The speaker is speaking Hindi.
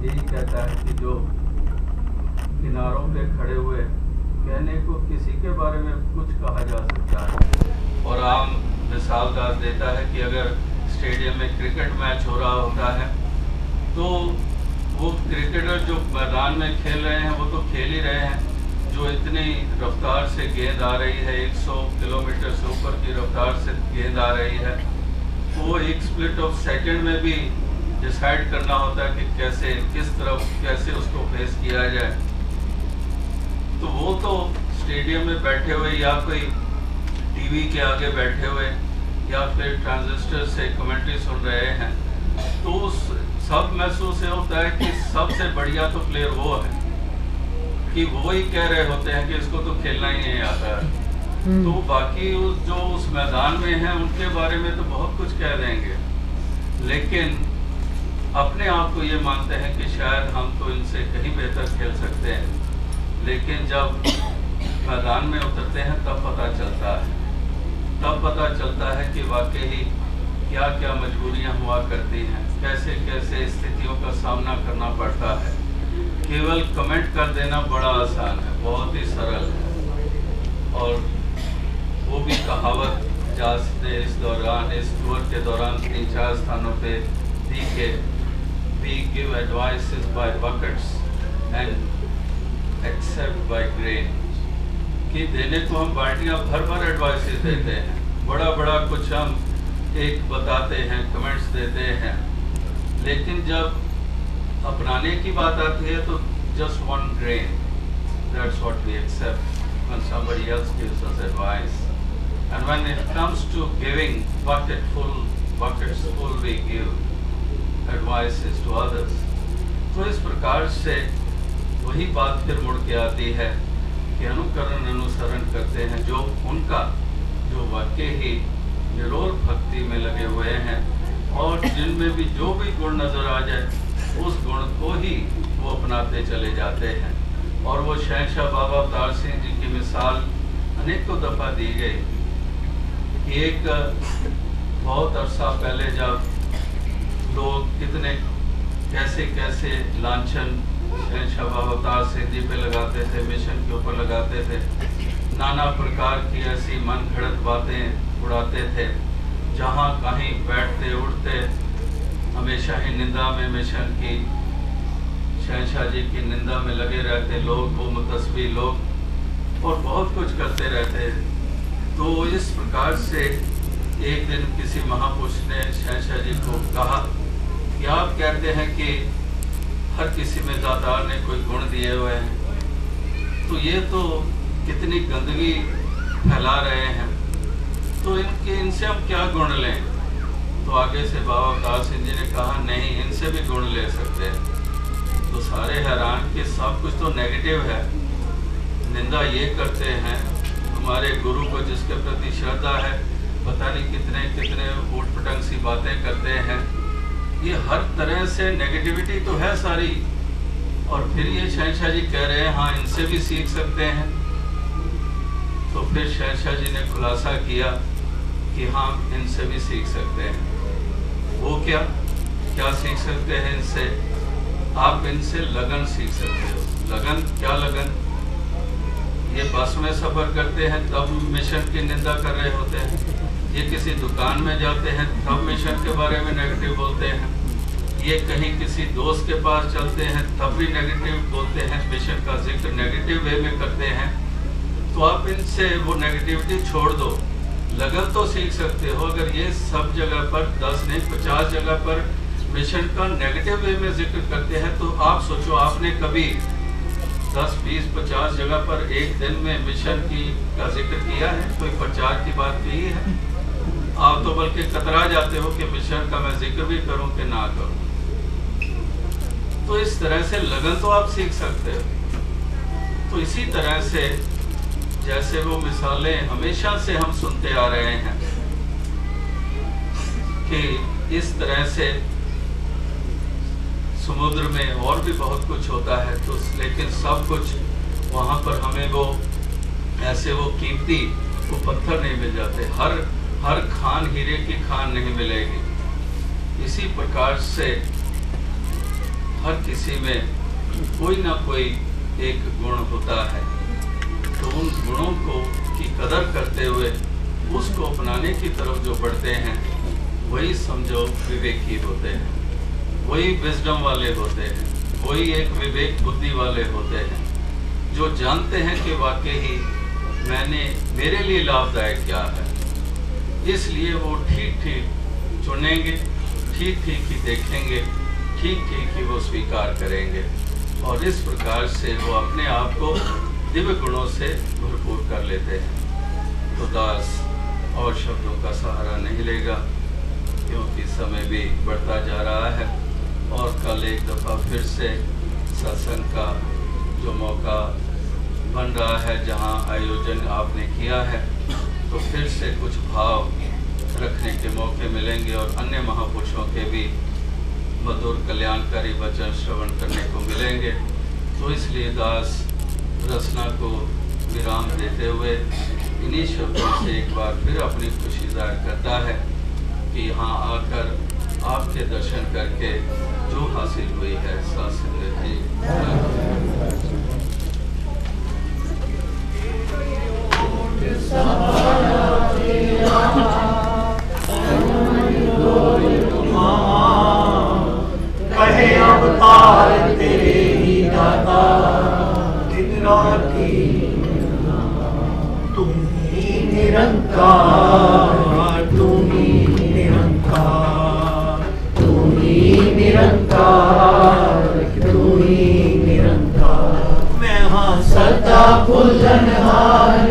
यही कहता है कि जो किनारों पे खड़े हुए कहने को किसी के बारे में कुछ कहा जा सकता है। और आम मिसाल देता है कि अगर स्टेडियम में क्रिकेट मैच हो रहा होता है तो वो क्रिकेटर जो मैदान में खेल रहे हैं वो तो खेल ही रहे हैं, जो इतनी रफ्तार से गेंद आ रही है, 100 किलोमीटर से ऊपर की रफ्तार से गेंद आ रही है, वो एक स्प्लिट ऑफ सेकंड में भी डिसाइड करना होता है कि कैसे किस तरफ कैसे उसको फेस किया जाए। तो वो तो स्टेडियम में बैठे हुए या कोई टीवी के आगे बैठे हुए या फिर ट्रांजिस्टर से कमेंट्री सुन रहे हैं तो उस सब महसूस होता है कि सबसे बढ़िया तो प्लेयर वो है, कि वो ही कह रहे होते हैं कि इसको तो खेलना ही नहीं आता है। तो बाकी जो उस मैदान में हैं उनके बारे में तो बहुत कुछ कह देंगे, लेकिन अपने आप को ये मानते हैं कि शायद हम तो इनसे कहीं बेहतर खेल सकते हैं। लेकिन जब मैदान में उतरते हैं तब पता चलता है कि वाकई क्या क्या मजबूरियां हुआ करती हैं, कैसे कैसे स्थितियों का सामना करना पड़ता है। केवल कमेंट कर देना बड़ा आसान है, बहुत ही सरल है। और वो भी कहावत जास ने इस टूर के दौरान 3-4 स्थानों पे दी के we give advices by buckets and accept by grain, कि देने को हम बाल्टियां भर एडवाइसेस देते हैं, बड़ा कुछ हम एक बताते हैं, कमेंट्स देते हैं, लेकिन जब अपनाने की बात आती है तो just one grain, that's what we accept when somebody else gives us advice. And when it comes to giving buckets full we give advices to others. तो इस प्रकार से वही बात फिर मुड़ के आती है कि अनुसरण करते हैं जो उनका जो वाकई ही निरोल भक्ति में लगे हुए हैं और जिनमें भी जो भी गुण नजर आ जाए उस गुण को ही वो अपनाते चले जाते हैं। और वो शहंशाह बाबा अवतार सिंह जी की मिसाल अनेकों दफ़ा दी गई कि एक बहुत अरसा पहले जब लोग कितने कैसे लांछन शहंशाह बाबा अवतार सिंह जी पे लगाते थे, मिशन के ऊपर लगाते थे, नाना प्रकार की ऐसी मन घड़त बातें उड़ाते थे, जहाँ कहीं बैठते उठते हमेशा ही निंदा में मिशन की, शहंशाह जी की निंदा में लगे रहते लोग, वो मुतस्वी लोग, और बहुत कुछ करते रहते। तो इस प्रकार से एक दिन किसी महापुरुष ने शहंशाह जी को कहा कि आप कहते हैं कि हर किसी में दातार ने कोई गुण दिए हुए हैं, तो ये तो कितनी गंदगी फैला रहे हैं, तो इनसे हम क्या गुण लें। तो आगे से बाबा अवतार सिंह जी ने कहा नहीं, इनसे भी गुण ले सकते हैं। तो सारे हैरान कि सब कुछ तो नेगेटिव है, निंदा ये करते हैं हमारे गुरु को जिसके प्रति श्रद्धा है, पता नहीं कितने ऊट पटंग सी बातें करते हैं, ये हर तरह से नेगेटिविटी तो है सारी। और फिर ये शहंशाह जी कह रहे हैं हाँ इनसे भी सीख सकते हैं। तो फिर शहंशाह जी ने खुलासा किया कि हाँ इनसे भी सीख सकते हैं। वो क्या सीख सकते हैं इनसे? आप इनसे लगन सीख सकते हो। लगन, क्या लगन? ये बस में सफ़र करते हैं तब मिशन की निंदा कर रहे होते हैं, ये किसी दुकान में जाते हैं तब मिशन के बारे में नेगेटिव बोलते हैं, ये कहीं किसी दोस्त के पास चलते हैं तब भी नेगेटिव बोलते हैं, मिशन का जिक्र नेगेटिव वे में करते हैं। तो आप इनसे वो नेगेटिविटी छोड़ दो, लगन तो सीख सकते हो। अगर ये सब जगह पर 10 नहीं 50 जगह पर मिशन का नेगेटिव वे में जिक्र करते हैं, तो आप सोचो आपने कभी 10, 20, 50 जगह पर एक दिन में मिशन का जिक्र किया है? कोई प्रचार की बात की है? आप तो बल्कि कतरा जाते हो कि मिशन का मैं जिक्र भी करूं कि ना करूं। तो इस तरह से लगन तो आप सीख सकते हो। तो इसी तरह से जैसे वो मिसालें हमेशा से हम सुनते आ रहे हैं कि इस तरह से समुद्र में और भी बहुत कुछ होता है, तो लेकिन सब कुछ वहाँ पर हमें वो ऐसे वो कीमती वो पत्थर नहीं मिल जाते, हर खान हीरे की खान नहीं मिलेगी। इसी प्रकार से हर किसी में कोई ना कोई एक गुण होता है, तो उन गुणों को की कदर करते हुए उसको अपनाने की तरफ जो बढ़ते हैं वही समझो विवेकी होते हैं, वही विजडम वाले होते हैं, वही एक विवेक बुद्धि वाले होते हैं, जो जानते हैं कि वाकई मेरे लिए लाभदायक क्या है। इसलिए वो ठीक ठीक चुनेंगे, ठीक ठीक ही देखेंगे, ठीक ठीक ही वो स्वीकार करेंगे, और इस प्रकार से वो अपने आप को दिव्य गुणों से भरपूर कर लेते हैं। तो दास और शब्दों का सहारा नहीं लेगा, क्योंकि समय भी बढ़ता जा रहा है, और कल एक दफ़ा फिर से सत्संग का जो मौका बन रहा है, जहां आयोजन आपने किया है, तो फिर से कुछ भाव रखने के मौके मिलेंगे और अन्य महापुरुषों के भी मधुर कल्याणकारी वचन श्रवण करने को मिलेंगे। तो इसलिए दास रचना को विराम देते हुए इन्हीं शब्दों से एक बार फिर अपनी खुशी जाहिर करता है कि यहाँ आकर आपके दर्शन करके जो हासिल हुई है सत्संग जी। कहे अवतार तेरे ही दाता, दिन राती तुम ही निरंकार, तुम ही निरंकार, तुम ही निरंकार, तुम ही निरंकार। मैं हाँ सदा फुलनहार